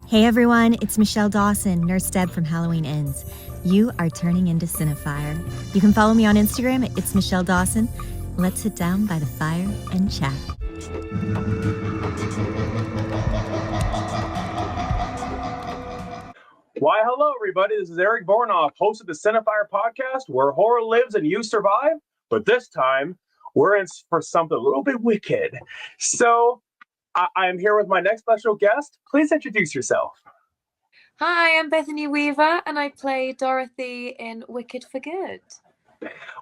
Hey everyone, it's Michelle Dawson, Nurse Deb from Halloween Ends. You are turning into Cineifier. You can follow me on Instagram at It's Michelle Dawson. Let's sit down by the fire and chat. Why, hello, everybody. This is Eric Vornoff, host of the Cineifier podcast, where horror lives and you survive. But this time, we're in for something a little bit wicked. So, I am here with my next special guest. Please introduce yourself. Hi, I'm Bethany Weaver, and I play Dorothy in Wicked for Good.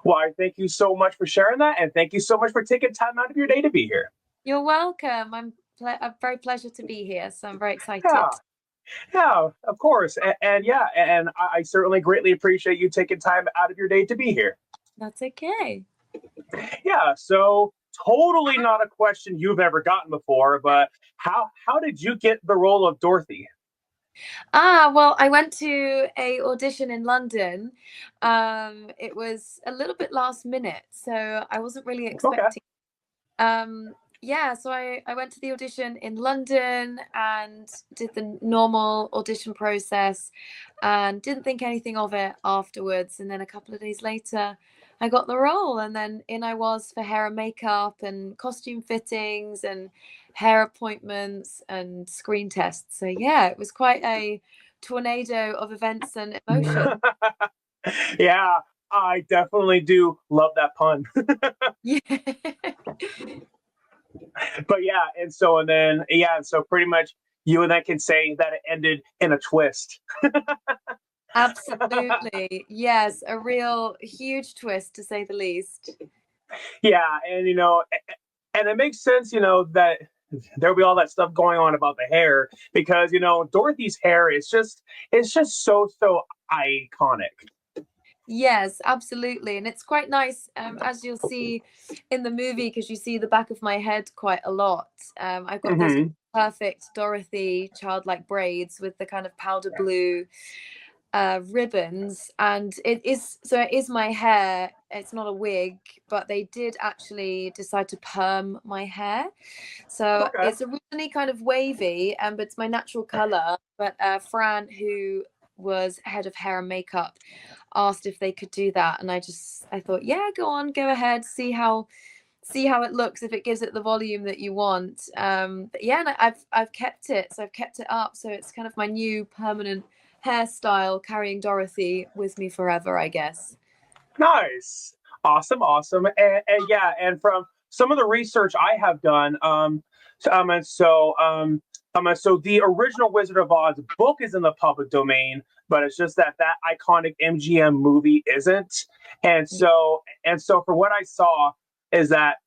Why, thank you so much for sharing that, and thank you so much for taking time out of your day to be here. You're welcome. I'm a very pleasure to be here, so I'm very excited. Yeah, of course. And I certainly greatly appreciate you taking time out of your day to be here. That's okay. Yeah, so totally not a question you've ever gotten before, but how did you get the role of Dorothy? Well, I went to a audition in London. It was a little bit last minute, so I wasn't really expecting. Yeah, so I went to the audition in London and did the normal audition process and didn't think anything of it afterwards. And then a couple of days later, I got the role, and then in I was for hair and makeup and costume fittings and hair appointments and screen tests. So yeah, it was quite a tornado of events and emotion. Yeah, I definitely do love that pun. Yeah. But so pretty much you and I can say that it ended in a twist. Absolutely. Yes, a real huge twist to say the least. Yeah, and it makes sense, that there'll be all that stuff going on about the hair because Dorothy's hair is just so iconic. Yes, absolutely. And it's quite nice, as you'll see in the movie, because you see the back of my head quite a lot. I've got those perfect Dorothy childlike braids with the kind of powder blue ribbons, and it is my hair. It's not a wig, but they did actually decide to perm my hair, so it's originally kind of wavy, but it's my natural color. But Fran, who was head of hair and makeup, asked if they could do that, and I thought, yeah, go ahead, see how it looks, if it gives it the volume that you want. But yeah, and I've kept it, so I've kept it up, so it's kind of my new permanent hairstyle, carrying Dorothy with me forever, I guess. Nice. Awesome. And from some of the research I have done, so the original Wizard of Oz book is in the public domain, but it's just that iconic MGM movie isn't. And so from what I saw is that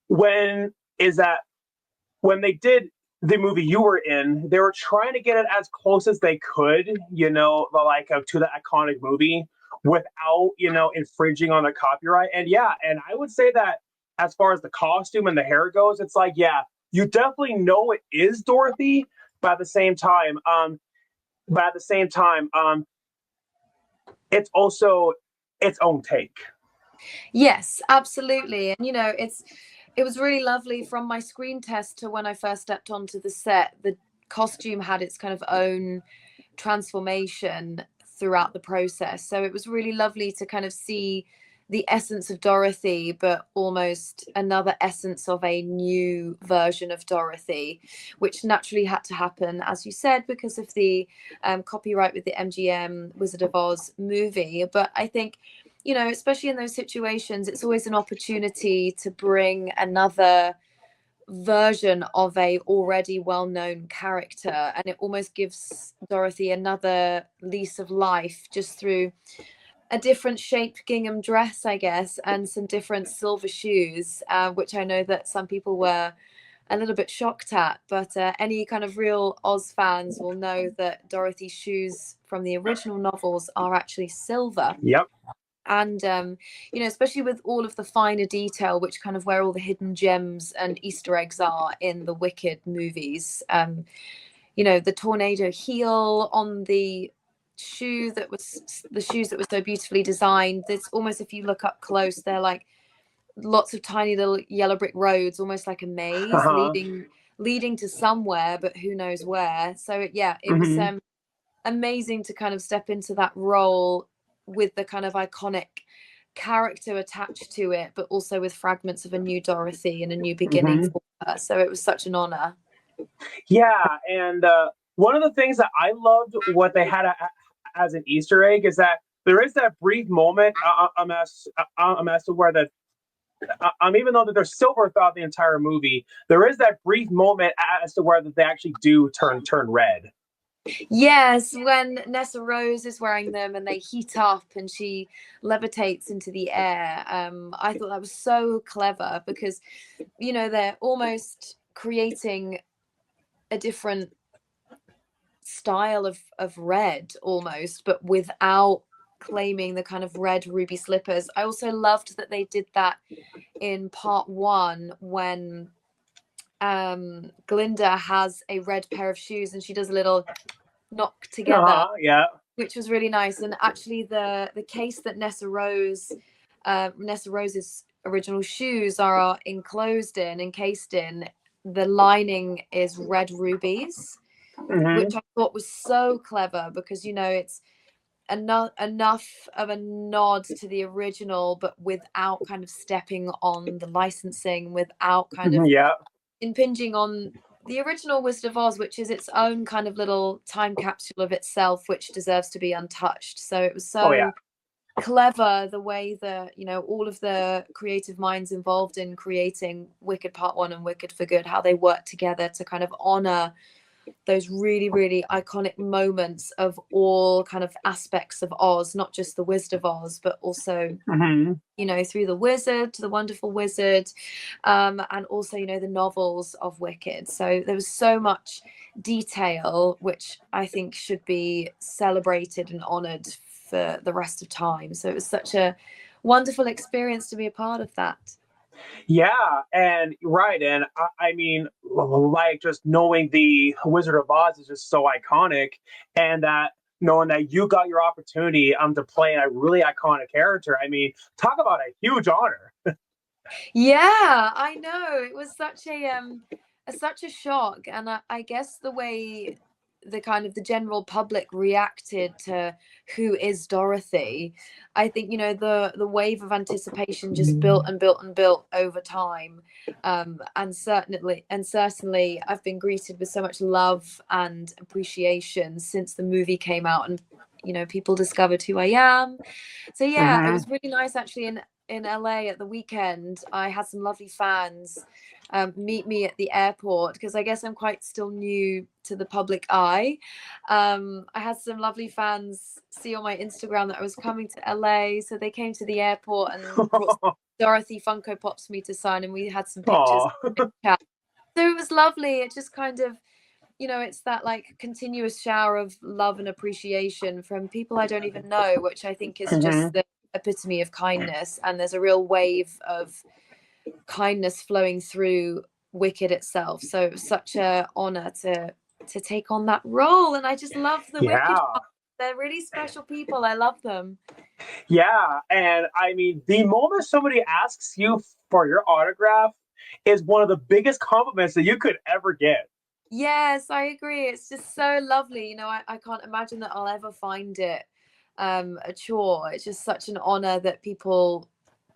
when they did the movie you were in, they were trying to get it as close as they could, to the iconic movie without, infringing on the copyright. And I would say that as far as the costume and the hair goes, it's like, yeah, you definitely know it is Dorothy, but at the same time, it's also its own take. Yes, absolutely. And it was really lovely from my screen test to when I first stepped onto the set. The costume had its kind of own transformation throughout the process. So it was really lovely to kind of see the essence of Dorothy, but almost another essence of a new version of Dorothy, which naturally had to happen, as you said, because of the copyright with the MGM Wizard of Oz movie. But I think, especially in those situations, it's always an opportunity to bring another version of a already well-known character, and it almost gives Dorothy another lease of life just through a different shaped gingham dress, I guess, and some different silver shoes, which I know that some people were a little bit shocked at, but any kind of real Oz fans will know that Dorothy's shoes from the original novels are actually silver. Yep. And especially with all of the finer detail, which kind of where all the hidden gems and Easter eggs are in the Wicked movies. The tornado heel on the shoes that were so beautifully designed. It's almost, if you look up close, they're like lots of tiny little yellow brick roads, almost like a maze, leading to somewhere, but who knows where. So yeah, it was Mm-hmm. amazing to kind of step into that role with the kind of iconic character attached to it, but also with fragments of a new Dorothy and a new beginning Mm-hmm. for her. So it was such an honor. Yeah, and one of the things that I loved what they had as an Easter egg is that there is that brief moment as to where the even though that they're silver throughout the entire movie, there is that brief moment as to where that they actually do turn red. Yes, when Nessa Rose is wearing them and they heat up and she levitates into the air. I thought that was so clever because, you know, they're almost creating a different style of red almost, but without claiming the kind of red ruby slippers. I also loved that they did that in part one when Glinda has a red pair of shoes and she does a little knock together, Yeah. which was really nice. And actually the case that Nessa Rose's original shoes are encased in, the lining is red rubies, Mm-hmm. which I thought was so clever because, you know, it's enough of a nod to the original, but without kind of stepping on the licensing, without kind of Yeah. impinging on the original Wizard of Oz, which is its own kind of little time capsule of itself, which deserves to be untouched. So it was Oh yeah. so clever the way that, you know, all of the creative minds involved in creating Wicked Part 1 and Wicked for Good, how they worked together to kind of honor those really, really iconic moments of all kind of aspects of Oz, not just the Wizard of Oz, but also, Mm-hmm. you know, through the Wizard to the Wonderful Wizard, and also, you know, the novels of Wicked. So there was so much detail, which I think should be celebrated and honored for the rest of time. So it was such a wonderful experience to be a part of that. Yeah, and right, and I mean, like just knowing the Wizard of Oz is just so iconic, and that knowing that you got your opportunity to play a really iconic character. I mean, talk about a huge honor. Yeah, I know. It was such a shock, and I guess the way the kind of the general public reacted to who is Dorothy, I think, you know, the wave of anticipation just built and built and built over time, and certainly I've been greeted with so much love and appreciation since the movie came out, and, you know, people discovered who I am. So yeah, it Mm-hmm. was really nice actually in LA at the weekend. I had some lovely fans meet me at the airport because I guess I'm quite still new to the public eye. I had some lovely fans see on my Instagram that I was coming to LA, so they came to the airport and brought Dorothy Funko Pops for me to sign, and we had some pictures. Oh, So it was lovely. It just kind of, you know, it's that like continuous shower of love and appreciation from people I don't even know, which I think is hmm just the epitome of kindness. And there's a real wave of kindness flowing through Wicked itself. So it was such a honor to take on that role. And I just love the Wicked yeah. ones. They're really special people. I love them. Yeah, and I mean, the moment somebody asks you for your autograph is one of the biggest compliments that you could ever get. Yes, I agree. It's just so lovely. You know, I can't imagine that I'll ever find it a chore. It's just such an honor that people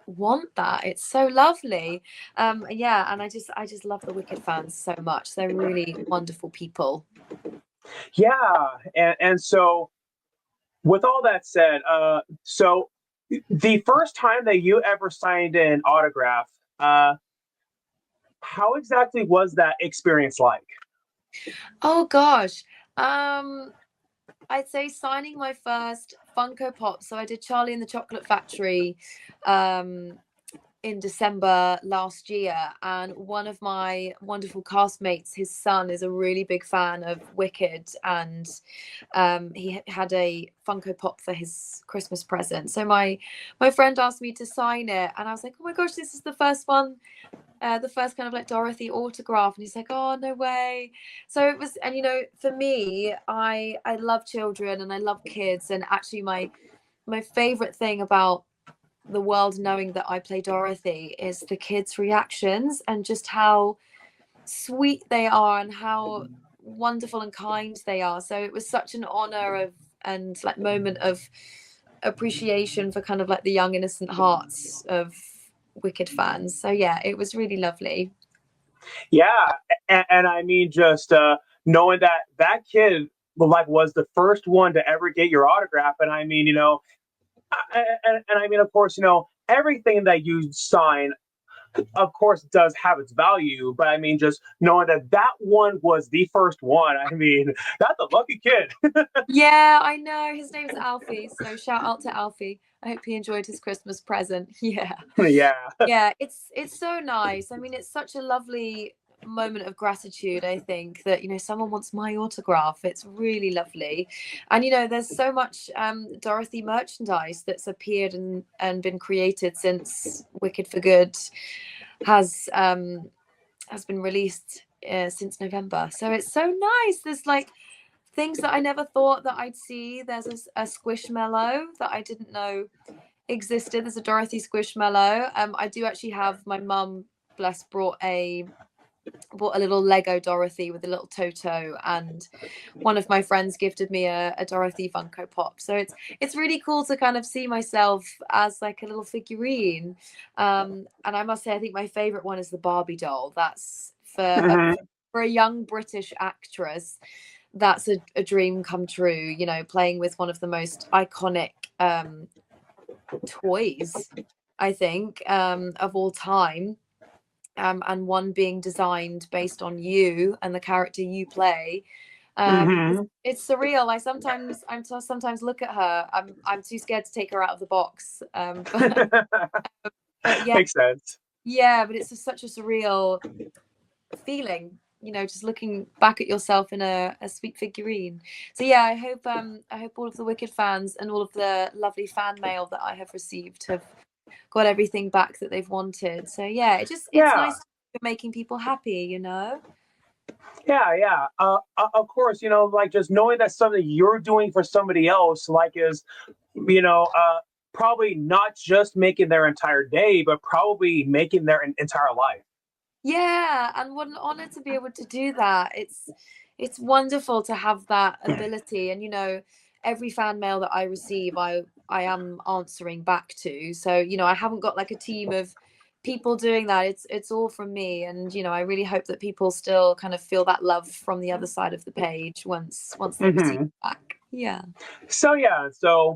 want that. It's so lovely. Yeah, and I just love the Wicked fans so much. They're really wonderful people. Yeah, and so with all that said, so the first time that you ever signed an autograph, how exactly was that experience like? Oh gosh. Um I'd say signing my first Funko Pop. So I did Charlie and the Chocolate Factory in December last year, and one of my wonderful castmates, his son is a really big fan of Wicked, and he had a Funko Pop for his Christmas present. So my friend asked me to sign it, and I was like, oh my gosh, this is the first one, the first kind of like Dorothy autograph. And he's like, oh, no way. So it was, and you know, for me, I love children and I love kids, and actually my favorite thing about the world knowing that I play Dorothy is the kids' reactions and just how sweet they are and how wonderful and kind they are. So it was such an honor of and like moment of appreciation for kind of like the young innocent hearts of Wicked fans. So yeah, it was really lovely. Yeah, and I mean, just knowing that that kid like was the first one to ever get your autograph, and I mean, and I mean, of course, everything that you sign, of course, does have its value, but I mean, just knowing that that one was the first one, I mean, that's a lucky kid. Yeah, I know. His name's Alfie, so shout out to Alfie. I hope he enjoyed his Christmas present. Yeah. Yeah. Yeah, it's so nice. I mean, it's such a lovely moment of gratitude, I think, that someone wants my autograph. It's really lovely. And there's so much Dorothy merchandise that's appeared and been created since Wicked for Good has been released since November. So it's so nice. There's like things that I never thought that I'd see. There's a Squishmallow that I didn't know existed. There's a Dorothy Squishmallow. I do actually have, my mum, bless, bought a little Lego Dorothy with a little Toto, and one of my friends gifted me a Dorothy Funko Pop. So it's really cool to kind of see myself as like a little figurine. And I must say, I think my favorite one is the Barbie doll. That's for a young British actress. That's a dream come true, playing with one of the most iconic toys, I think, of all time, and one being designed based on you and the character you play. It's surreal. I sometimes look at her. I'm too scared to take her out of the box. But yeah, Makes sense. yeah, but it's just such a surreal feeling, just looking back at yourself in a sweet figurine. So yeah, I hope all of the Wicked fans and all of the lovely fan mail that I have received have got everything back that they've wanted. So yeah, it's nice making people happy. Yeah. Of course, like just knowing that something you're doing for somebody else, like is, probably not just making their entire day, but probably making their entire life. Yeah, and what an honor to be able to do that. It's wonderful to have that ability, and every fan mail that I receive, I am answering back to. So I haven't got like a team of people doing that. It's all from me, and I really hope that people still kind of feel that love from the other side of the page once they receive it back. Yeah. So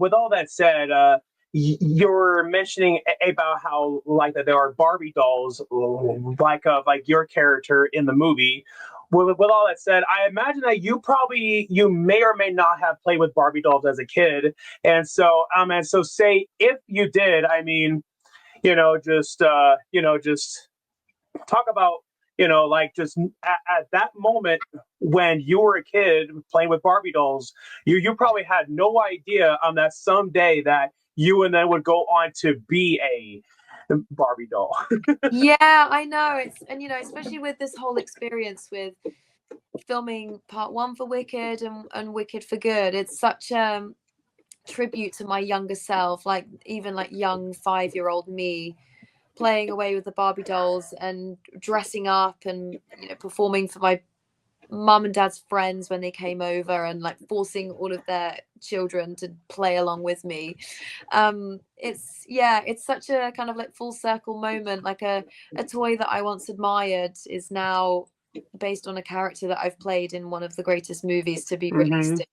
with all that said, you're mentioning about how like that there are Barbie dolls like your character in the movie. With all that said, I imagine that you may or may not have played with Barbie dolls as a kid, and so say if you did, I mean, just talk about like just at that moment when you were a kid playing with Barbie dolls, you probably had no idea that someday that you and then would go on to be a Barbie doll. Yeah, I know. And especially with this whole experience with filming part 1 for Wicked and Wicked for Good, it's such a tribute to my younger self, like even like young 5-year-old me playing away with the Barbie dolls and dressing up and performing for my mum and dad's friends when they came over, and like forcing all of their children to play along with me. It's such a kind of like full circle moment. Like a toy that I once admired is now based on a character that I've played in one of the greatest movies to be released in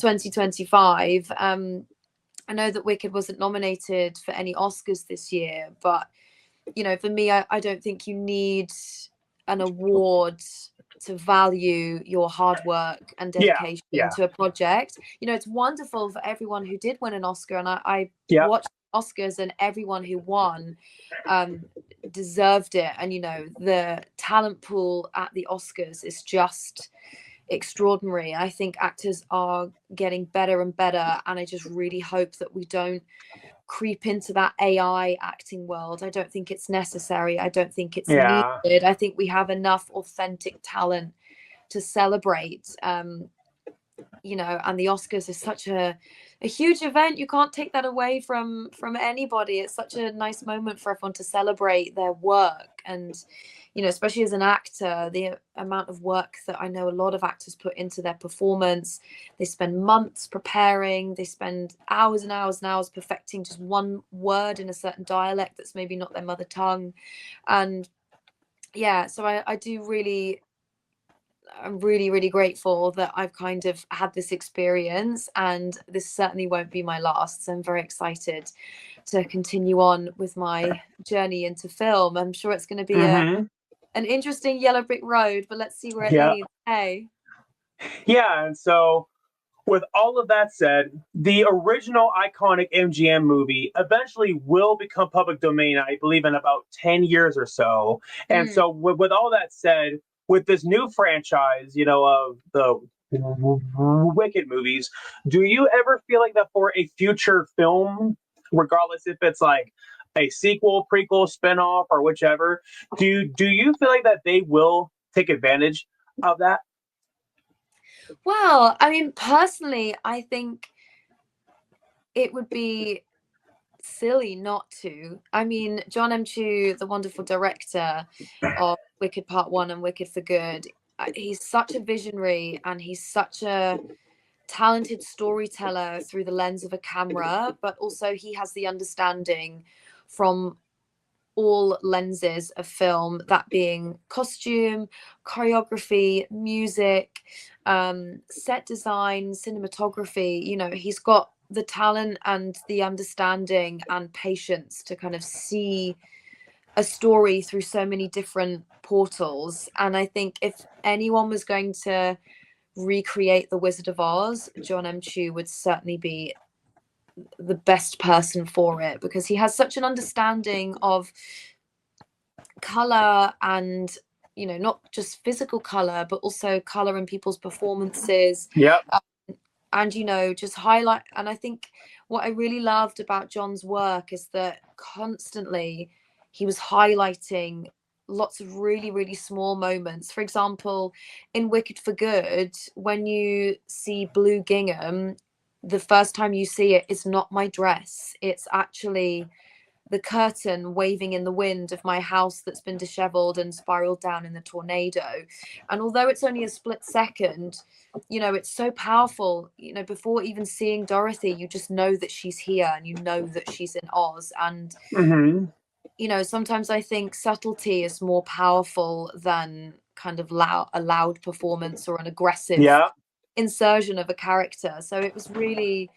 2025. I know that Wicked wasn't nominated for any Oscars this year, but for me, I don't think you need an award to value your hard work and dedication to a project. It's wonderful for everyone who did win an Oscar, and I watched Oscars, and everyone who won deserved it. And the talent pool at the Oscars is just extraordinary. I think actors are getting better and better, and I just really hope that we don't creep into that AI acting world. I don't think it's necessary. I don't think it's needed. I think we have enough authentic talent to celebrate. And the Oscars is such a huge event. You can't take that away from anybody. It's such a nice moment for everyone to celebrate their work And, you know, especially as an actor, the amount of work that I know a lot of actors put into their performance. They spend months preparing, they spend hours and hours and hours perfecting just one word in a certain dialect that's maybe not their mother tongue. And yeah, so I do really, I'm really, really grateful that I've kind of had this experience, and this certainly won't be my last. So I'm very excited to continue on with my journey into film. I'm sure it's going to be Mm-hmm. an interesting yellow brick road, but let's see where it Yeah. leads. Hey. Yeah. And so, with all of that said, the original iconic MGM movie eventually will become public domain, I believe, in about 10 years or so. And Mm. so, with all that said, with this new franchise, you know, of the Wicked movies, do you ever feel like that for a future film, regardless if it's like a sequel, prequel, spinoff, or whichever, do you feel like that they will take advantage of that? Well, I mean, personally, I think it would be silly not to. I mean, John M. Chu, the wonderful director of Wicked Part 1 and Wicked for Good, he's such a visionary, and he's such a talented storyteller through the lens of a camera, but also he has the understanding from all lenses of film, that being costume, choreography, music, set design, cinematography. You know, he's got the talent and the understanding and patience to kind of see a story through so many different portals. And I think if anyone was going to recreate The Wizard of Oz, John M. Chu would certainly be the best person for it, because he has such an understanding of color, and, you know, not just physical color, but also color in people's performances. Yep. And, you know, just highlight. And I think what I really loved about John's work is that constantly he was highlighting lots of really, really small moments. For example, in Wicked for Good, when you see blue gingham, the first time you see it, it's not my dress. It's actually the curtain waving in the wind of my house that's been disheveled and spiraled down in the tornado. And although it's only a split second, you know, it's so powerful. You know, before even seeing Dorothy, you just know that she's here, and you know that she's in Oz. And, Mm-hmm. you know, sometimes I think subtlety is more powerful than kind of a loud performance or an aggressive Yeah. insertion of a character. So it was really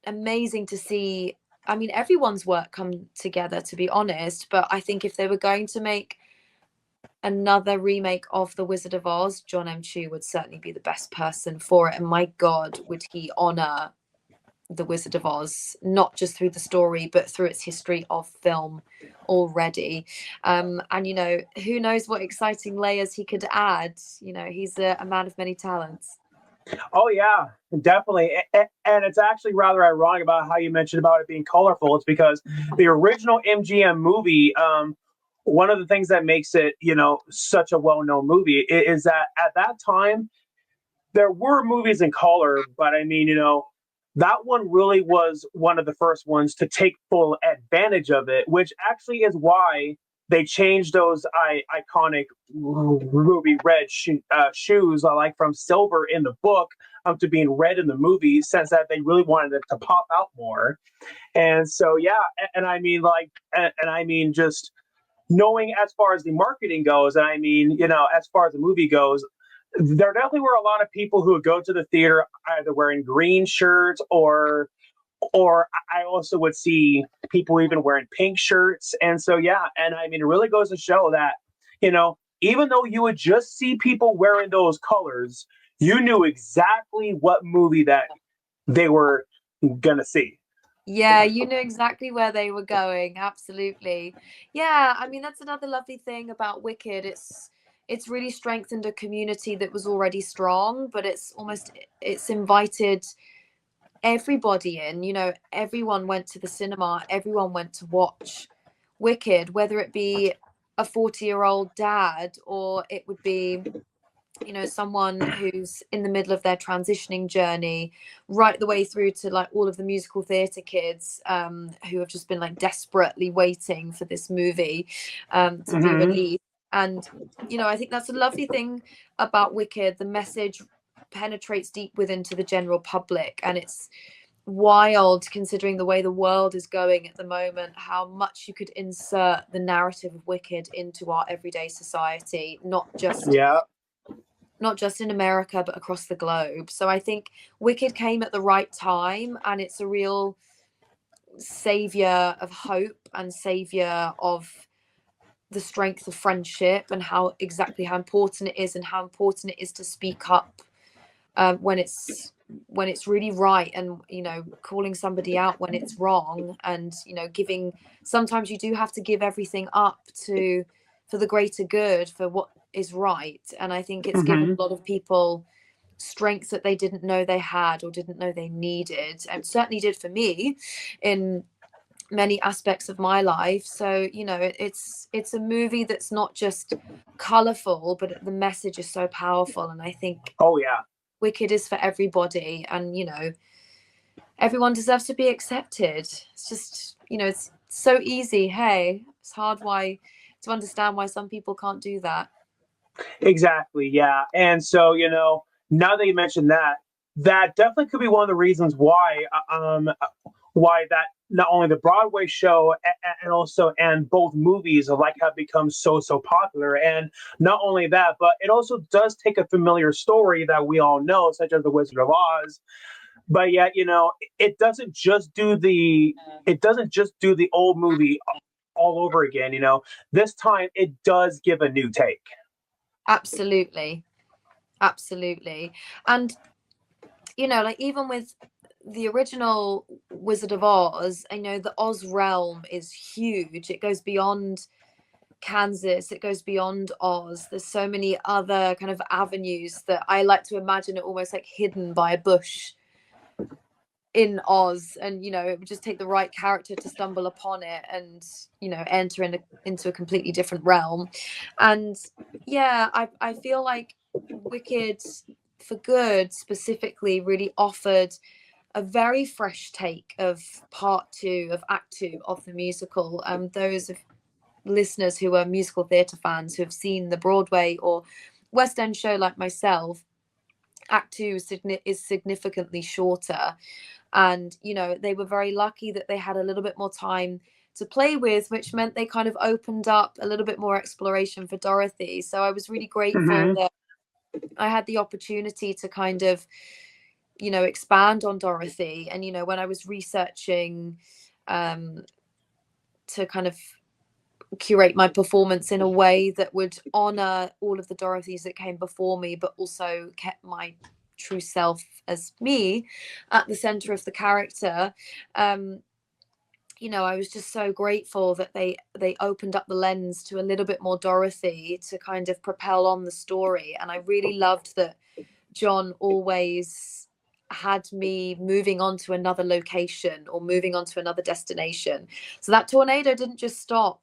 amazing to see. I mean, everyone's work come together, to be honest, but I think if they were going to make another remake of The Wizard of Oz, John M. Chu would certainly be the best person for it. And my God, would he honor The Wizard of Oz, not just through the story, but through its history of film already. And, you know, who knows what exciting layers he could add. You know, he's a man of many talents. Oh yeah, definitely. And it's actually rather ironic about how you mentioned about it being colorful. It's because the original MGM movie, one of the things that makes it, you know, such a well-known movie is that at that time there were movies in color, but I mean, you know, that one really was one of the first ones to take full advantage of it, which actually is why they changed those iconic ruby red shoes, like from silver in the book to being red in the movie, since that they really wanted it to pop out more. And so, yeah, and I mean, like, and I mean, just knowing as far as the marketing goes, and I mean, you know, as far as the movie goes, there definitely were a lot of people who would go to the theater either wearing green shirts or I also would see people even wearing pink shirts. And so yeah, and I mean it really goes to show that, you know, even though you would just see people wearing those colors, you knew exactly what movie that they were gonna see. Yeah, you know exactly where they were going. Absolutely. Yeah, I mean, that's another lovely thing about Wicked. It's really strengthened a community that was already strong, but it's invited everybody in. You know, everyone went to the cinema, everyone went to watch Wicked, whether it be a 40-year-old dad, or it would be you know, someone who's in the middle of their transitioning journey, right the way through to like all of the musical theatre kids who have just been like desperately waiting for this movie to be released. And, you know, I think that's a lovely thing about Wicked. The message penetrates deep within to the general public, and it's wild considering the way the world is going at the moment, how much you could insert the narrative of Wicked into our everyday society, not just in America, but across the globe. So I think Wicked came at the right time, and it's a real savior of hope and savior of the strength of friendship, and how important it is, and how important it is to speak up when it's really right, and, you know, calling somebody out when it's wrong, and, you know, sometimes you do have to give everything up for the greater good, for what is right. And I think it's given a lot of people strength that they didn't know they had or didn't know they needed, and certainly did for me in many aspects of my life. So, you know, it's a movie that's not just colorful, but the message is so powerful. And I think Wicked is for everybody, and, you know, everyone deserves to be accepted. It's just, you know, it's so easy. Hey, it's hard to understand why some people can't do that. Exactly, yeah. And so, you know, now that you mentioned that, that definitely could be one of the reasons why that not only the Broadway show and both movies like have become so popular. And not only that, but it also does take a familiar story that we all know, such as The Wizard of Oz. But yet, you know, it doesn't just do the old movie all over again. You know, this time it does give a new take. Absolutely. And, you know, like, even with the original Wizard of Oz, I know the Oz realm is huge. It goes beyond Kansas, it goes beyond Oz. There's so many other kind of avenues that I like to imagine it almost like hidden by a bush in Oz, and, you know, it would just take the right character to stumble upon it and, you know, enter into a completely different realm. And yeah, I feel like Wicked for Good specifically really offered a very fresh take of Act 2 of the musical. Those of listeners who are musical theatre fans who have seen the Broadway or West End show like myself, Act 2 is significantly shorter. And, you know, they were very lucky that they had a little bit more time to play with, which meant they kind of opened up a little bit more exploration for Dorothy. So I was really grateful that I had the opportunity to kind of, you know, expand on Dorothy. And, you know, when I was researching to kind of curate my performance in a way that would honor all of the Dorothys that came before me, but also kept my true self as me at the center of the character, you know, I was just so grateful that they opened up the lens to a little bit more Dorothy to kind of propel on the story. And I really loved that John always had me moving on to another location or moving on to another destination. So that tornado didn't just stop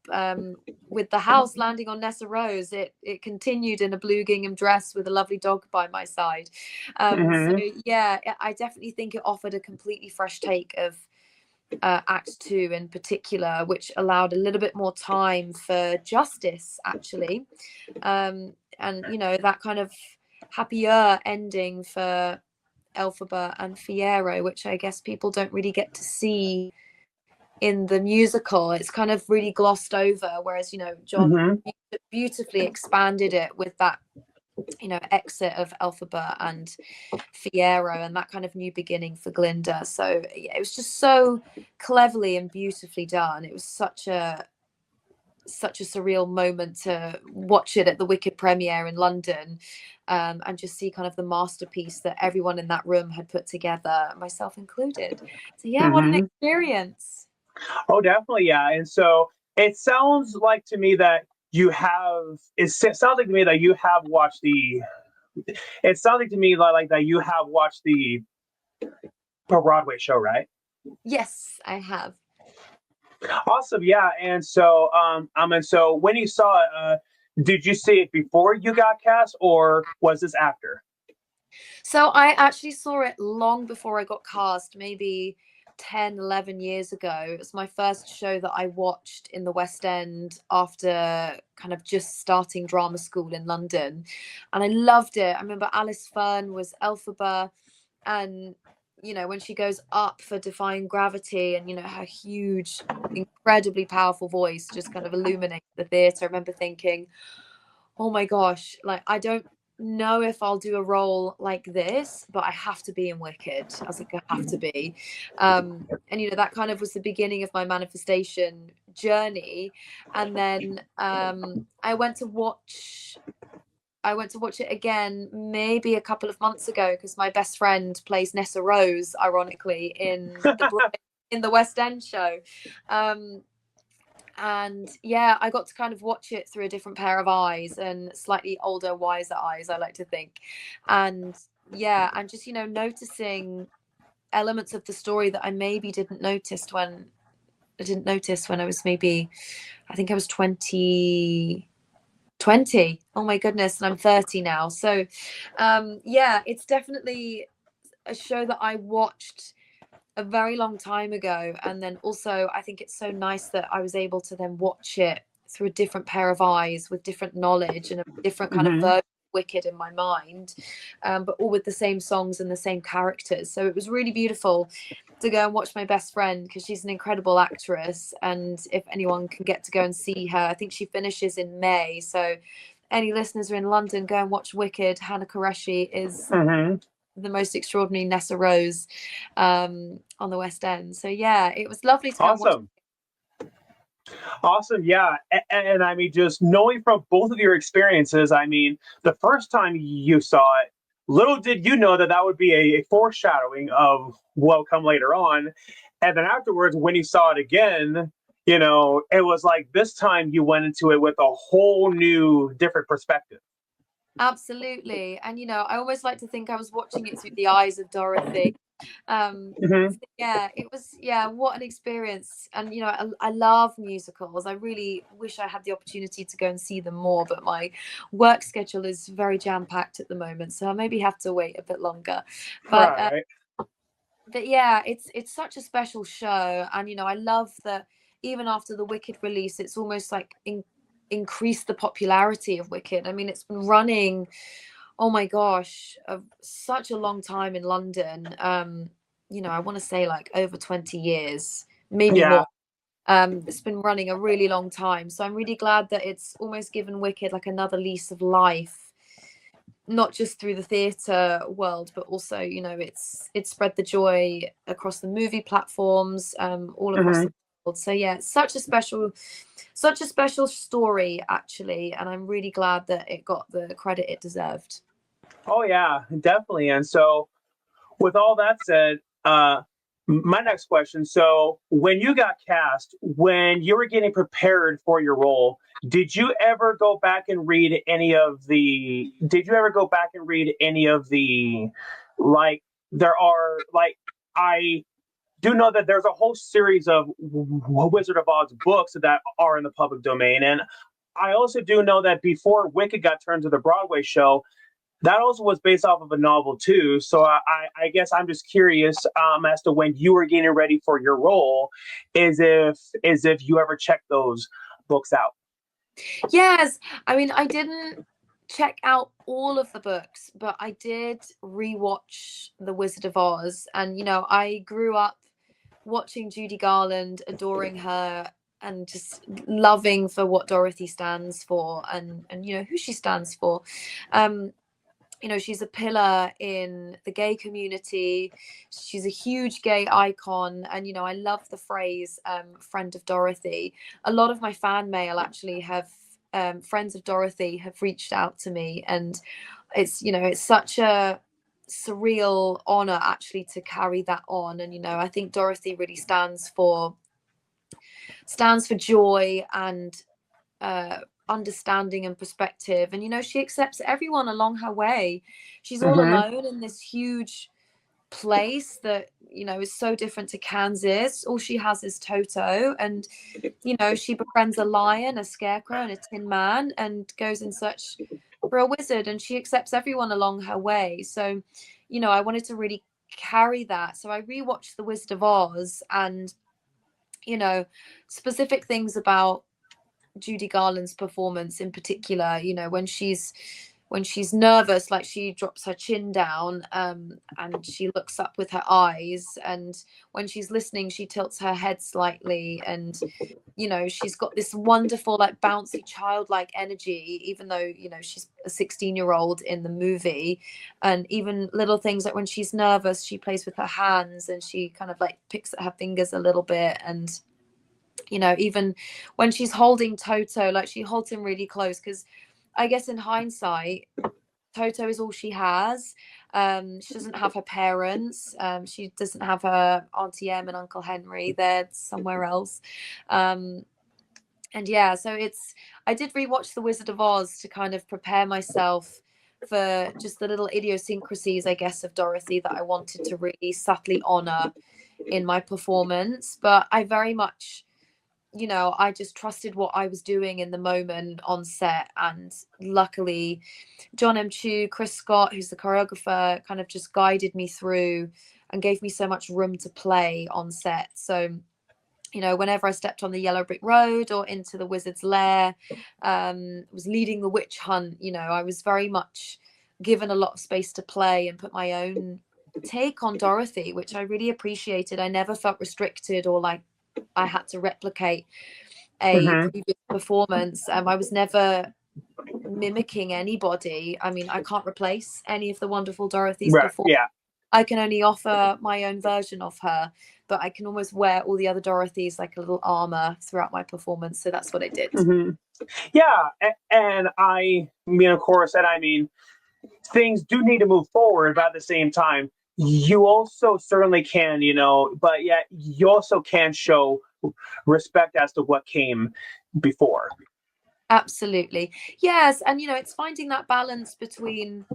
with the house landing on Nessa Rose. It continued in a blue gingham dress with a lovely dog by my side. So yeah, I definitely think it offered a completely fresh take of Act 2 in particular, which allowed a little bit more time for justice, actually. And, you know, that kind of happier ending for Elphaba and Fiyero, which I guess people don't really get to see in the musical. It's kind of really glossed over, whereas, you know, John beautifully expanded it with that, you know, exit of Elphaba and Fiyero and that kind of new beginning for Glinda. So yeah, it was just so cleverly and beautifully done. It was such a surreal moment to watch it at the Wicked premiere in London, and just see kind of the masterpiece that everyone in that room had put together, myself included. So yeah, what an experience. Oh, definitely, yeah. And so it sounds like to me that you have. It sounds like to me that you have watched the. It sounds like to me like that you have watched the Broadway show, right? Yes, I have. Awesome, yeah. And so, and so when you saw it, did you see it before you got cast, or was this after? So I actually saw it long before I got cast, maybe 10, 11 years ago. It was my first show that I watched in the West End after kind of just starting drama school in London. And I loved it. I remember Alice Fern was Elphaba, and when she goes up for Defying Gravity, and her huge, incredibly powerful voice just kind of illuminates the theatre. I remember thinking, oh my gosh, like I don't know if I'll do a role like this, but I have to be in Wicked. I was like, I have to be. And that kind of was the beginning of my manifestation journey. And then I went to watch it again maybe a couple of months ago, because my best friend plays Nessa Rose, ironically, in the West End show. And yeah, I got to kind of watch it through a different pair of eyes, and slightly older, wiser eyes, I like to think. And yeah, and just noticing elements of the story that I maybe didn't notice when I was maybe, I think I was 20. Oh my goodness, and I'm 30 now. So yeah, it's definitely a show that I watched a very long time ago. And then also I think it's so nice that I was able to then watch it through a different pair of eyes, with different knowledge and a different kind of version of Wicked in my mind, but all with the same songs and the same characters. So it was really beautiful to go and watch my best friend, because she's an incredible actress, and if anyone can get to go and see her, I think she finishes in May. So any listeners who are in London, go and watch Wicked. Hannah Qureshi is the most extraordinary Nessa Rose on the West End. So yeah, it was lovely to go and watch. Awesome. Yeah. And I mean, just knowing from both of your experiences, I mean, the first time you saw it, little did you know that would be a foreshadowing of what will come later on. And then afterwards, when you saw it again, it was like this time you went into it with a whole new, different perspective. Absolutely. And I almost like to think I was watching it through the eyes of Dorothy. Yeah, it was, what an experience. And I love musicals. I really wish I had the opportunity to go and see them more, but my work schedule is very jam-packed at the moment, so I maybe have to wait a bit longer. But yeah, it's such a special show. And I love that even after the Wicked release, it's almost like increased the popularity of Wicked. I mean, it's been running, oh my gosh, such a long time in London. I want to say like over 20 years, maybe more. It's been running a really long time. So I'm really glad that it's almost given Wicked like another lease of life, not just through the theatre world, but also, it's spread the joy across the movie platforms, all across the world. So yeah, it's such a special story, actually. And I'm really glad that it got the credit it deserved. Oh yeah, definitely. And so with all that said, my next question. So when you got cast, when you were getting prepared for your role, did you ever go back and read any of the, like, I do know that there's a whole series of Wizard of Oz books that are in the public domain. And I also do know that before Wicked got turned to the Broadway show, that also was based off of a novel too. So I guess I'm just curious as to when you were getting ready for your role, is if you ever checked those books out. Yes, I mean, I didn't check out all of the books, but I did rewatch The Wizard of Oz. And I grew up watching Judy Garland, adoring her, and just loving for what Dorothy stands for, and who she stands for. She's a pillar in the gay community. She's a huge gay icon. And, I love the phrase, friend of Dorothy. A lot of my fan mail actually have, friends of Dorothy have reached out to me. And it's such a surreal honor actually to carry that on. And, I think Dorothy really stands for joy and, understanding and perspective. And she accepts everyone along her way. She's all alone in this huge place that, you know, is so different to Kansas. All she has is Toto, and, you know, she befriends a lion, a scarecrow, and a tin man, and goes in search for a wizard, and she accepts everyone along her way. So, you know, I wanted to really carry that. So I rewatched The Wizard of Oz, and, you know, specific things about Judy Garland's performance in particular, you know, when she's nervous, like she drops her chin down, and she looks up with her eyes, and when she's listening she tilts her head slightly, and, you know, she's got this wonderful, like, bouncy childlike energy, even though, you know, she's a 16-year-old in the movie. And even little things like when she's nervous, she plays with her hands, and she kind of like picks at her fingers a little bit. And, you know, even when she's holding Toto, like, she holds him really close, because I guess in hindsight, Toto is all she has. She doesn't have her parents. She doesn't have her Auntie Em and Uncle Henry. They're somewhere else. And yeah, so I did rewatch The Wizard of Oz to kind of prepare myself for just the little idiosyncrasies, I guess, of Dorothy that I wanted to really subtly honor in my performance. But I very much, you know, I just trusted what I was doing in the moment on set. And luckily, John M. Chu, Chris Scott, who's the choreographer, kind of just guided me through and gave me so much room to play on set. So, you know, whenever I stepped on the yellow brick road or into the wizard's lair, was leading the witch hunt, you know, I was very much given a lot of space to play and put my own take on Dorothy, which I really appreciated. I never felt restricted or like I had to replicate a previous performance. I was never mimicking anybody. I mean, I can't replace any of the wonderful Dorothy's before. Yeah. I can only offer my own version of her, but I can almost wear all the other Dorothys like a little armor throughout my performance. So that's what I did. Yeah, and I mean, of course, and I mean, things do need to move forward, but at the same time, you also certainly can, you know, but yet you also can show respect as to what came before. Absolutely. Yes. And, you know, it's finding that balance between,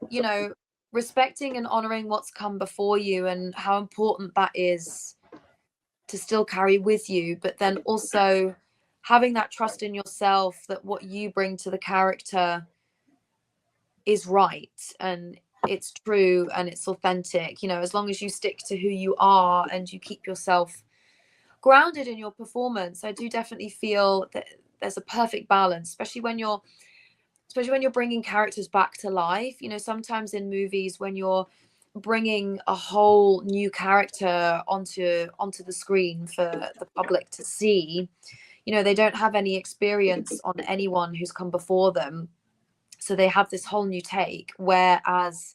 you know, respecting and honoring what's come before you and how important that is to still carry with you, but then also having that trust in yourself that what you bring to the character is right and it's true and it's authentic. You know, as long as you stick to who you are and you keep yourself grounded in your performance, I do definitely feel that there's a perfect balance, especially when you're bringing characters back to life. You know, sometimes in movies when you're bringing a whole new character onto the screen for the public to see, you know, they don't have any experience on anyone who's come before them, so they have this whole new take. Whereas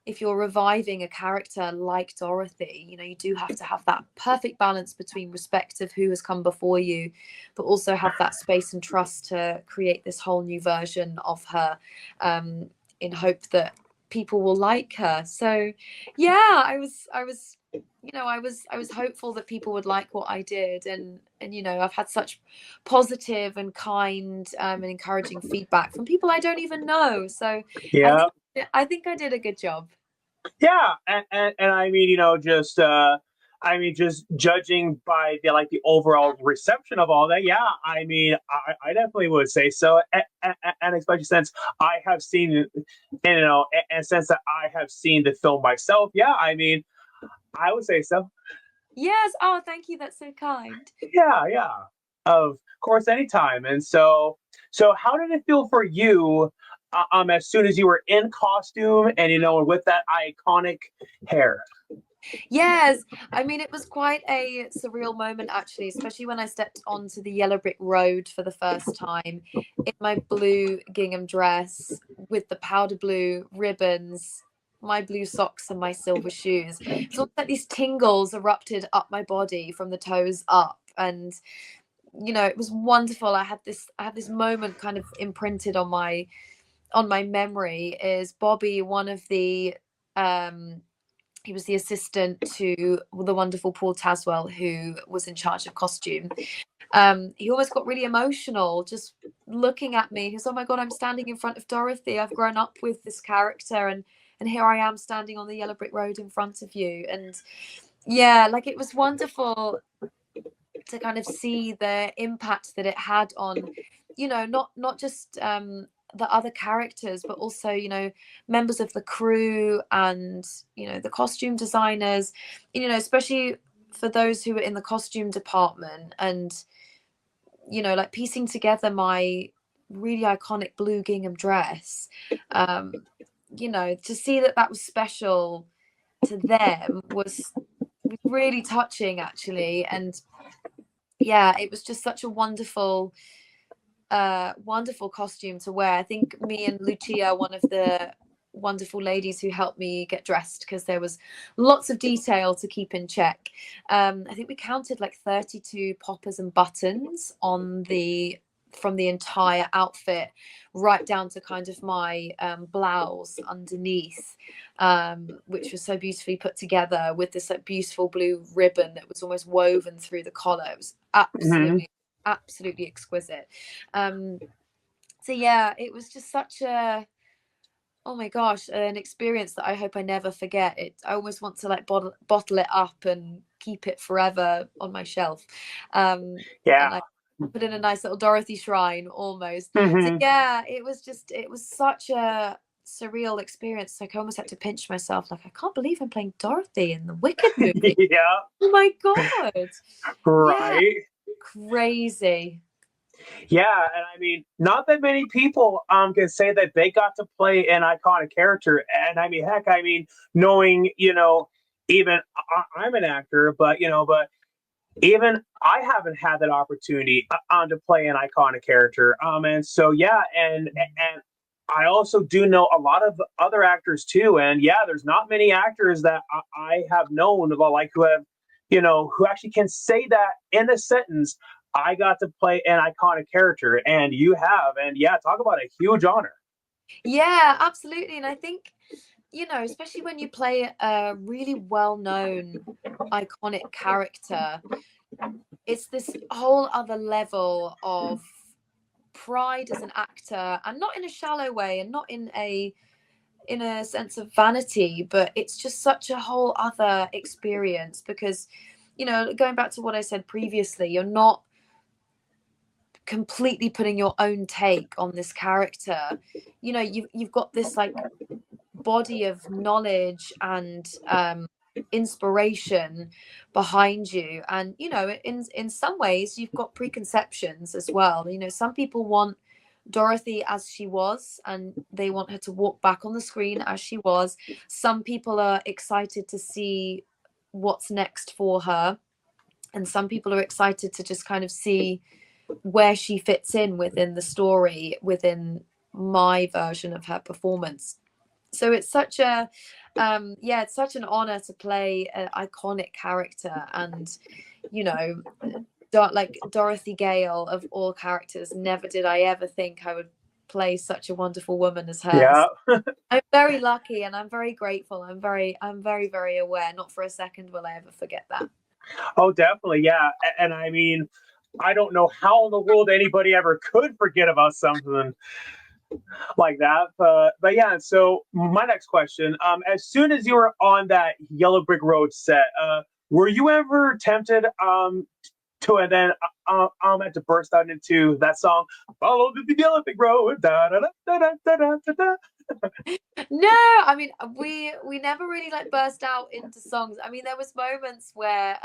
if you're reviving a character like Dorothy, you know, you do have to have that perfect balance between respect of who has come before you, but also have that space and trust to create this whole new version of her, in hope that people will like her. So yeah, I was you know, I was hopeful that people would like what I did, and you know, I've had such positive and kind and encouraging feedback from people I don't even know. So Yeah. I think I did a good job. Yeah, and I mean, you know, just I mean, just judging by the overall reception of all that, yeah, I mean, I definitely would say so, and especially since I have seen, and, you know, and since that I have seen the film myself, yeah, I mean, I would say so. Yes. Oh, thank you. That's so kind. Yeah, of course, anytime. And so how did it feel for you, as soon as you were in costume and, you know, with that iconic hair? Yes. I mean, it was quite a surreal moment, actually, especially when I stepped onto the yellow brick road for the first time in my blue gingham dress with the powder blue ribbons, my blue socks, and my silver shoes. It's almost like these tingles erupted up my body from the toes up. And, you know, it was wonderful. I had this moment kind of imprinted on my memory. Is Bobby, one of the he was the assistant to the wonderful Paul Taswell, who was in charge of costume. He almost got really emotional just looking at me. He was, oh my God, I'm standing in front of Dorothy. I've grown up with this character, and and here I am standing on the yellow brick road in front of you. And yeah, like it was wonderful to kind of see the impact that it had on, you know, not just the other characters, but also, you know, members of the crew and, you know, the costume designers, you know, especially for those who were in the costume department, and, you know, like piecing together my really iconic blue gingham dress, you know, to see that that was special to them was really touching, actually. And yeah, it was just such a wonderful wonderful costume to wear. I think me and Lucia, one of the wonderful ladies who helped me get dressed, because there was lots of detail to keep in check. I think we counted like 32 poppers and buttons on the from the entire outfit, right down to kind of my blouse underneath, which was so beautifully put together with this like beautiful blue ribbon that was almost woven through the collar. It was absolutely exquisite. So yeah, it was just such a, oh my gosh, an experience that I hope I never forget. It, I almost want to like bottle it up and keep it forever on my shelf. And like put in a nice little Dorothy shrine almost. So yeah, it was such a surreal experience. Like I almost had to pinch myself, like I can't believe I'm playing Dorothy in the Wicked movie. Yeah. Oh my god. Right. Yeah. Crazy. Yeah, and I mean, not that many people can say that they got to play an iconic character. And I mean, heck, I mean, knowing, you know, even I'm an actor, but you know, but even I haven't had that opportunity to play an iconic character. And so yeah, and I also do know a lot of other actors too. And yeah, there's not many actors that I have known about, like, who have, you know, who actually can say that in a sentence. I got to play an iconic character, and you have, and yeah, talk about a huge honor. Yeah, absolutely. And I think, you know, especially when you play a really well-known, iconic character, it's this whole other level of pride as an actor, and not in a shallow way, and not in a sense of vanity, but it's just such a whole other experience, because, you know, going back to what I said previously, you're not completely putting your own take on this character. You know, you've got this like body of knowledge and inspiration behind you, and you know, in some ways you've got preconceptions as well. You know, some people want Dorothy as she was, and they want her to walk back on the screen as she was. Some people are excited to see what's next for her, and some people are excited to just kind of see where she fits in within the story, within my version of her performance. So it's such a yeah, it's such an honor to play an iconic character. And you know, like Dorothy Gale, of all characters, never did I ever think I would play such a wonderful woman as her. Yeah. I'm very lucky, and I'm very grateful. I'm very very aware. Not for a second will I ever forget that. Oh, definitely. Yeah. And I mean, I don't know how in the world anybody ever could forget about something like that. But yeah, so my next question, as soon as you were on that Yellow Brick Road set, were you ever tempted to, and then had to burst out into that song, "Follow the Yellow Brick Road"? Da, da, da, da, da, da, da, da. No, I mean, we never really like burst out into songs. I mean, there was moments where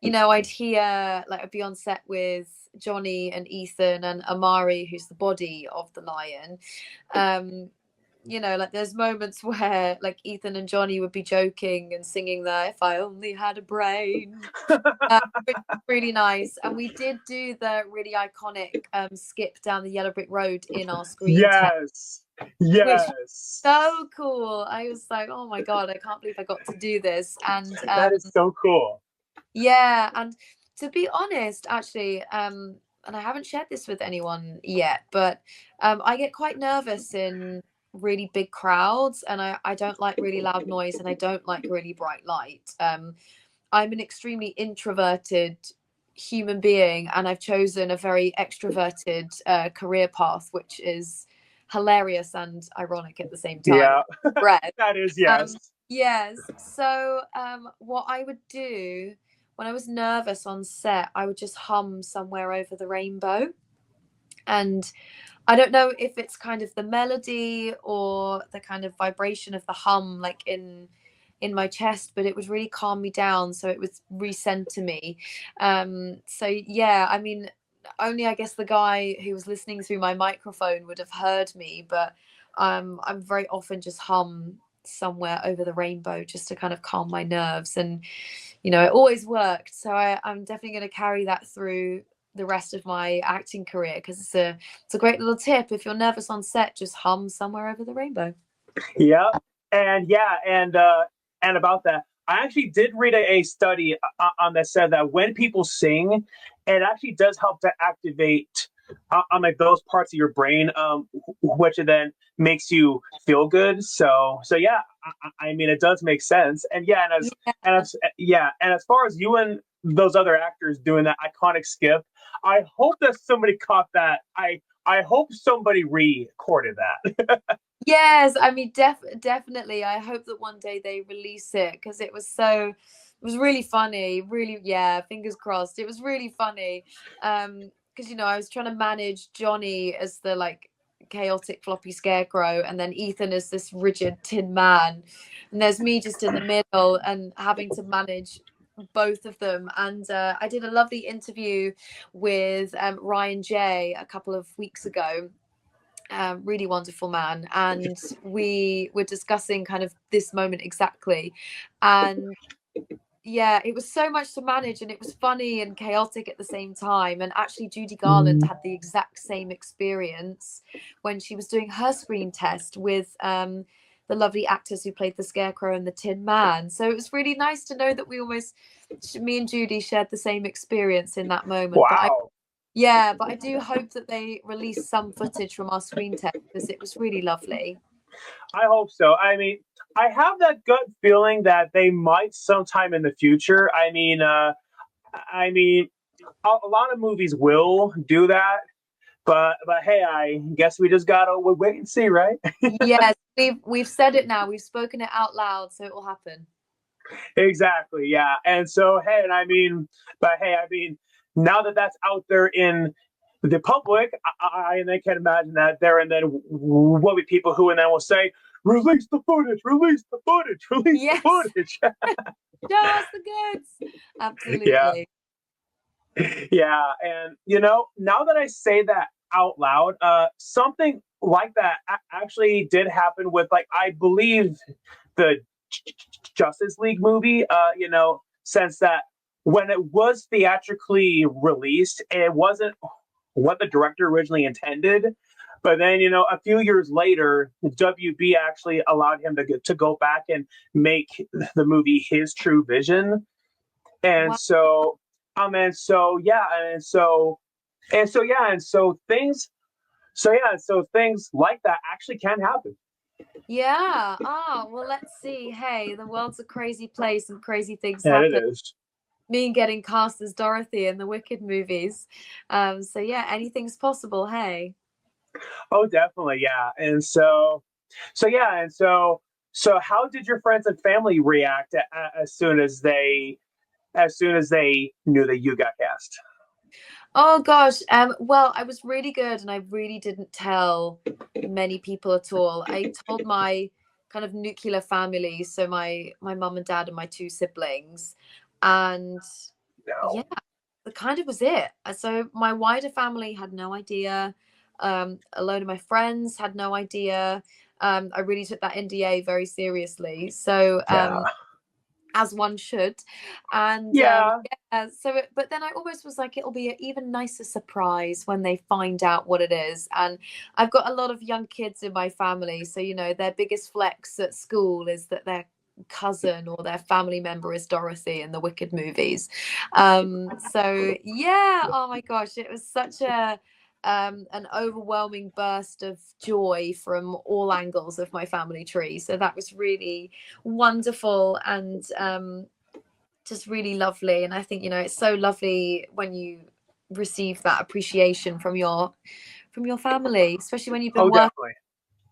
you know, I'd hear, like, I'd be on set with Johnny and Ethan and Amari, who's the body of the lion. You know, like there's moments where like Ethan and Johnny would be joking and singing that "If I Only Had a Brain," which was really nice. And we did do the really iconic skip down the Yellow Brick Road in our screen test, Yes. so cool. I was like, oh my god, I can't believe I got to do this. And that is so cool. yeah, and to be honest, actually, and I haven't shared this with anyone yet, but I get quite nervous in really big crowds, and I don't like really loud noise, and I don't like really bright light. I'm an extremely introverted human being, and I've chosen a very extroverted career path, which is hilarious and ironic at the same time. Yeah, Bread. that is, yes. Yes. So what I would do when I was nervous on set, I would just hum Somewhere Over the Rainbow. And I don't know if it's kind of the melody or the kind of vibration of the hum, like in my chest, but it would really calm me down, so it would recenter me. So yeah, I mean, only I guess the guy who was listening through my microphone would have heard me, but I'm very often just hum Somewhere Over the Rainbow just to kind of calm my nerves, and it always worked. So I'm definitely going to carry that through the rest of my acting career, because it's a great little tip. If you're nervous on set, just hum Somewhere Over the Rainbow. Yeah, and about that, I actually did read a study on that said that when people sing, it actually does help to activate on like those parts of your brain, which then makes you feel good. So yeah, I mean, it does make sense. And yeah, and as far as you and those other actors doing that iconic skip, I hope that somebody caught that. I hope somebody recorded that. Yes, I mean, definitely. I hope that one day they release it, because it was really funny. Really, yeah, fingers crossed. It was really funny. Because I was trying to manage Johnny as the like chaotic floppy scarecrow, and then Ethan as this rigid tin man, and there's me just in the middle and having to manage both of them. And I did a lovely interview with Ryan J a couple of weeks ago. Really wonderful man, and we were discussing kind of this moment exactly. And yeah, it was so much to manage, and it was funny and chaotic at the same time. And actually Judy Garland had the exact same experience when she was doing her screen test with the lovely actors who played the Scarecrow and the Tin Man. So it was really nice to know that me and Judy shared the same experience in that moment. Wow. But I do hope that they release some footage from our screen test, because it was really lovely. I hope so. I mean, I have that gut feeling that they might sometime in the future. I mean, a lot of movies will do that, but hey, I guess we just gotta wait and see, right? Yes, we've said it now. We've spoken it out loud, so it will happen. Exactly. Yeah. And so, hey, I mean, now that that's out there in the public, I can imagine that there and then will be people who and then will say, "Release the footage! Release the footage! Release the Yes. footage!" Show us the goods. Yeah, Absolutely. yeah. And now that I say that out loud, something like that actually did happen with, like, I believe the Justice League movie. Since that when it was theatrically released, it wasn't what the director originally intended. But then, a few years later, WB actually allowed him to go back and make the movie his true vision. And Wow. so, and so, yeah, so things like that actually can happen. Yeah. Well, let's see. Hey, the world's a crazy place, and crazy things And it happen. is. Me getting cast as Dorothy in the Wicked movies. So yeah, anything's possible. Hey. Oh, definitely, yeah. And so yeah, so how did your friends and family react as soon as they knew that you got cast? Oh gosh. Well, I was really good, and I really didn't tell many people at all. I told my kind of nuclear family, so my mum and dad and my two siblings, and No. yeah, that kind of was it. So my wider family had no idea. A load of my friends had no idea. I really took that NDA very seriously. So Yeah. as one should. And Yeah. yeah, but then I always was like, it'll be an even nicer surprise when they find out what it is. And I've got a lot of young kids in my family, so their biggest flex at school is that their cousin or their family member is Dorothy in the Wicked movies. So yeah, oh my gosh, it was such an overwhelming burst of joy from all angles of my family tree. So that was really wonderful, and just really lovely. And I think it's so lovely when you receive that appreciation from your from your family, especially when you've been Oh, working, definitely.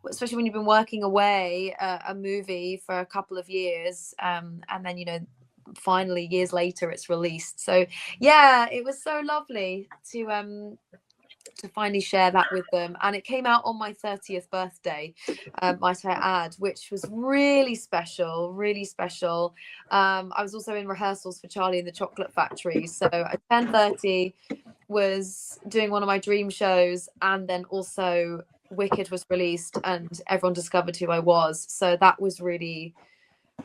especially when you've been working away a movie for a couple of years, and then, you know, finally years later it's released. So yeah, it was so lovely to finally share that with them, and it came out on my 30th birthday, might I add, which was really special, really special. I was also in rehearsals for Charlie and the Chocolate Factory, so at 10:30 was doing one of my dream shows, and then also Wicked was released and everyone discovered who I was, so that was really,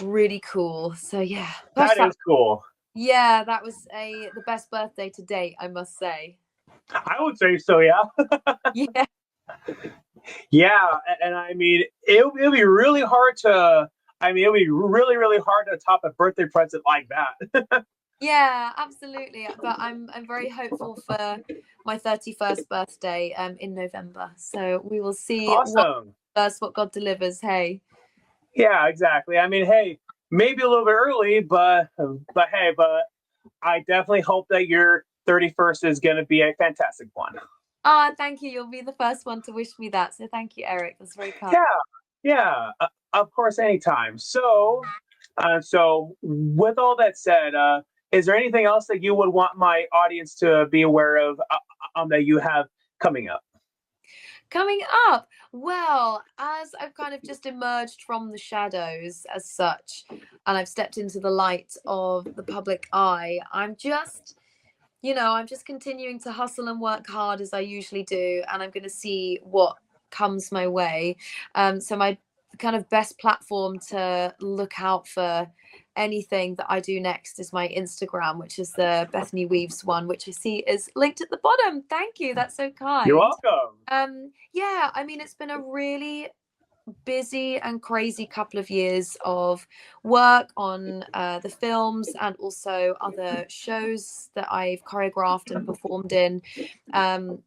really cool. So yeah, gosh, That is cool. yeah, that was the best birthday to date, I must say. I would say so, yeah. Yeah. Yeah, and I mean, it'll be really hard to. I mean, it'll be really, really hard to top a birthday present like that. Yeah, absolutely. But I'm very hopeful for my 31st birthday in November. So we will see Awesome. what God delivers. Hey. Yeah, exactly. I mean, hey, maybe a little bit early, but hey, but I definitely hope that your 31st is going to be a fantastic one. Ah, thank you. You'll be the first one to wish me that. So thank you, Eric. That's very kind. Yeah, yeah, of course, anytime. So with all that said, is there anything else that you would want my audience to be aware of that you have coming up? Coming up, well, as I've kind of just emerged from the shadows as such, and I've stepped into the light of the public eye, I'm just continuing to hustle and work hard as I usually do, and I'm going to see what comes my way. So my kind of best platform to look out for anything that I do next is my Instagram, which is the Bethany Weaves one, which I see is linked at the bottom. Thank you. That's so You're kind. welcome. Yeah, I mean, it's been a really busy and crazy couple of years of work on the films and also other shows that I've choreographed and performed in. And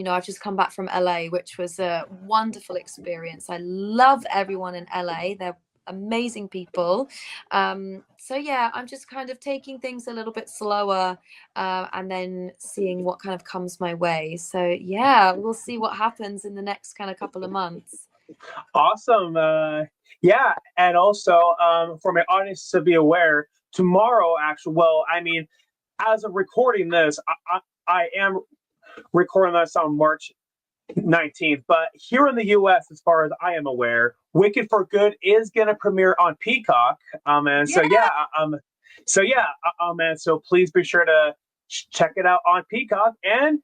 I've just come back from LA, which was a wonderful experience. I love everyone in LA. They're amazing people. So yeah, I'm just kind of taking things a little bit slower, and then seeing what kind of comes my way. So yeah, we'll see what happens in the next kind of couple of months. Awesome. Yeah, and also for my audience to be aware, tomorrow, actually, well, I mean, as of recording this, I am recording this on March 19th, but here in the US, as far as I am aware, Wicked for Good is going to premiere on Peacock. And so, Yeah. and so please be sure to check it out on Peacock, and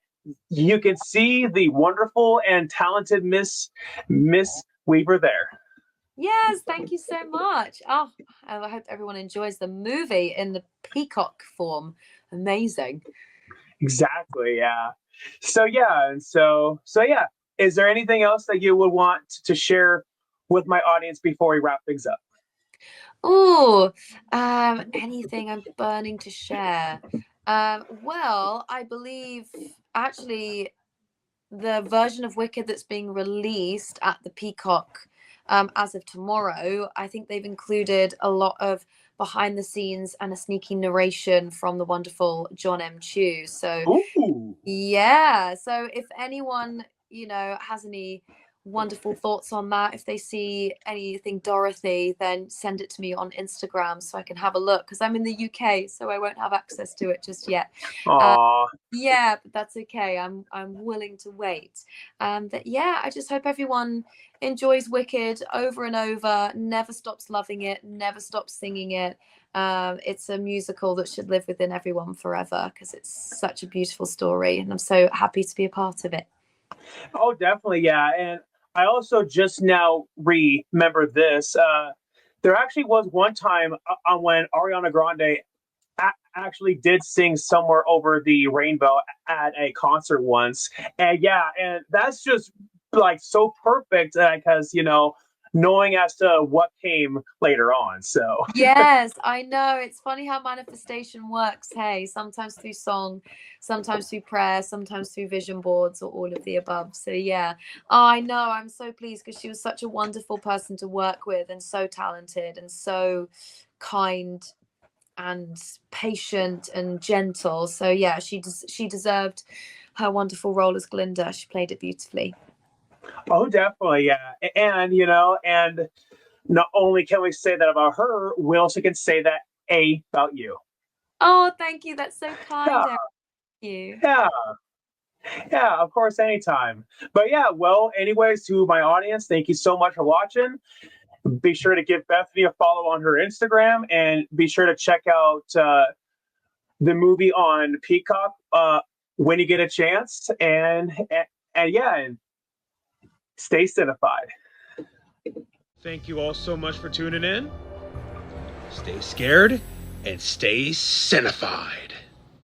you can see the wonderful and talented Miss Weaver there. Yes, thank you so much. Oh, I hope everyone enjoys the movie in the Peacock form. Amazing. Exactly. Yeah. So yeah, and so yeah. Is there anything else that you would want to share with my audience before we wrap things up? Oh, anything I'm burning to share. Well, I believe actually the version of Wicked that's being released at the Peacock as of tomorrow, I think they've included a lot of behind the scenes and a sneaky narration from the wonderful John M. Chu. So Ooh. yeah, so if anyone, has any wonderful thoughts on that, if they see anything Dorothy, then send it to me on Instagram so I can have a look, because I'm in the UK, so I won't have access to it just yet. Uh, Aw. yeah, but that's okay. I'm willing to wait. But yeah, I just hope everyone enjoys Wicked over and over, never stops loving it, never stops singing it. It's a musical that should live within everyone forever because it's such a beautiful story, and I'm so happy to be a part of it. Oh, definitely, yeah. And I also just now remember this. There actually was one time when Ariana Grande actually did sing "Somewhere Over the Rainbow" at a concert once, and yeah, and that's just like so perfect because knowing as to what came later on. So Yes, I know. It's funny how manifestation works. Hey, sometimes through song, sometimes through prayer, sometimes through vision boards, or all of the above. So yeah, I know. I'm so pleased because she was such a wonderful person to work with, and so talented, and so kind, and patient and gentle. So yeah, she deserved her wonderful role as Glinda. She played it beautifully. Oh, definitely, yeah. And and not only can we say that about her, we also can say that about you. Oh, thank you. That's so kind. Yeah, Thank you. yeah, yeah. Of course, anytime. But yeah, well, anyways, to my audience, thank you so much for watching. Be sure to give Bethany a follow on her Instagram, and be sure to check out the movie on Peacock when you get a chance. And yeah, and stay cinefied. Thank you all so much for tuning in. Stay scared and stay cinefied.